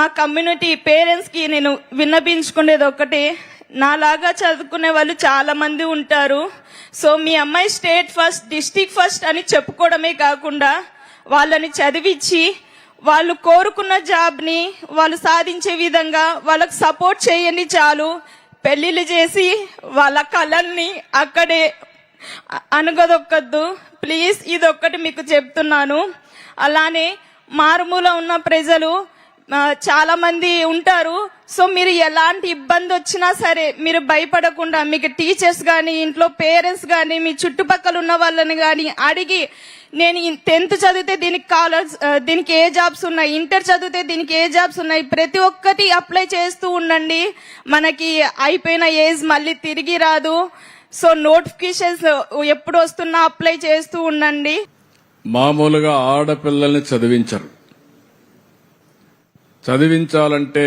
మా కమ్యూనిటీ పేరెంట్స్కి నేను విన్నపించుకునేది ఒకటే, నాలాగా చదువుకునే వాళ్ళు చాలా మంది ఉంటారు. సో మీ అమ్మాయి స్టేట్ ఫస్ట్, డిస్ట్రిక్ట్ ఫస్ట్ అని చెప్పుకోవడమే కాకుండా వాళ్ళని చదివించి వాళ్ళు కోరుకున్న జాబ్ని వాళ్ళు సాధించే విధంగా వాళ్ళకు సపోర్ట్ చేయండి చాలు. పెళ్లిళ్ళు చేసి వాళ్ళ కళల్ని అక్కడే అనుగదొక్కద్దు ప్లీజ్. ఇదొక్కటి మీకు చెప్తున్నాను. అలానే మారుమూల ఉన్న ప్రజలు చాలా మంది ఉంటారు. సో మీరు ఎలాంటి ఇబ్బంది వచ్చినా సరే మీరు భయపడకుండా మీకు టీచర్స్ కానీ ఇంట్లో పేరెంట్స్ కానీ మీ చుట్టుపక్కల ఉన్న వాళ్ళని కానీ అడిగి, నేను 10th చదివితే దీనికి ఏ జాబ్స్ ఉన్నాయి, ఇంటర్ చదివితే దీనికి ఏ జాబ్స్ ఉన్నాయి, ప్రతి ఒక్కటి అప్లై చేస్తూ ఉండండి. మనకి అయిపోయిన ఏజ్ మళ్ళీ తిరిగి రాదు. సో నోటిఫికేషన్స్ ఎప్పుడు వస్తున్నా అప్లై చేస్తూ ఉండండి. మామూలుగా ఆడపిల్లల్ని చదివించాలంటే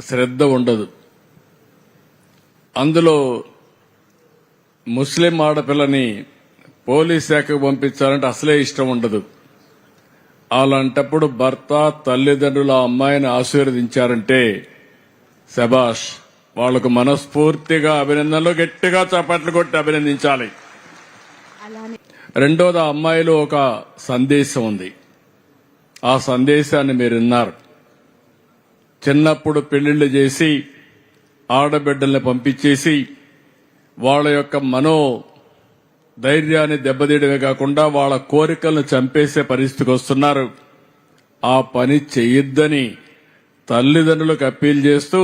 శ్రద్ధ ఉండదు. అందులో ముస్లిం ఆడపిల్లని పోలీస్ శాఖకు పంపించాలంటే అసలే ఇష్టం ఉండదు. అలాంటప్పుడు భర్త తల్లిదండ్రుల అమ్మాయిని ఆశీర్వదించారంటే శబాష్, వాళ్లకు మనస్ఫూర్తిగా అభినందనలు, గట్టిగా చప్పట్లు కొట్టి అభినందించాలి. రెండోది, ఆ అమ్మాయిలో ఒక సందేశం ఉంది. ఆ సందేశాన్ని మీరు విన్నారు. చిన్నప్పుడు పెళ్లిళ్లు చేసి ఆడబిడ్డల్ని పంపించేసి వాళ్ళ యొక్క ధైర్యాన్ని దెబ్బతీయడమే కాకుండా వాళ్ళ కోరికలను చంపేసే పరిస్థితికి వస్తున్నారు. ఆ పని చెయ్యొద్దని తల్లిదండ్రులకు అప్పీల్ చేస్తూ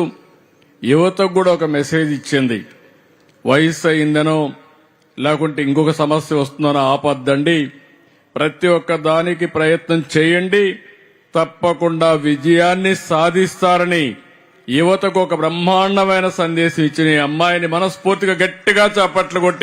యువతకు కూడా ఒక మెసేజ్ ఇచ్చింది. వయసు అయిందనో లేకుంటే ఇంకొక సమస్య వస్తుందనో ఆపద్దండి, ప్రతి ఒక్క దానికి ప్రయత్నం చేయండి, తప్పకుండా విజయాన్ని సాధిస్తారని యువతకు ఒక బ్రహ్మాండమైన సందేశం ఇచ్చిన ఈ అమ్మాయిని మనస్ఫూర్తిగా గట్టిగా చప్పట్లు కొట్టి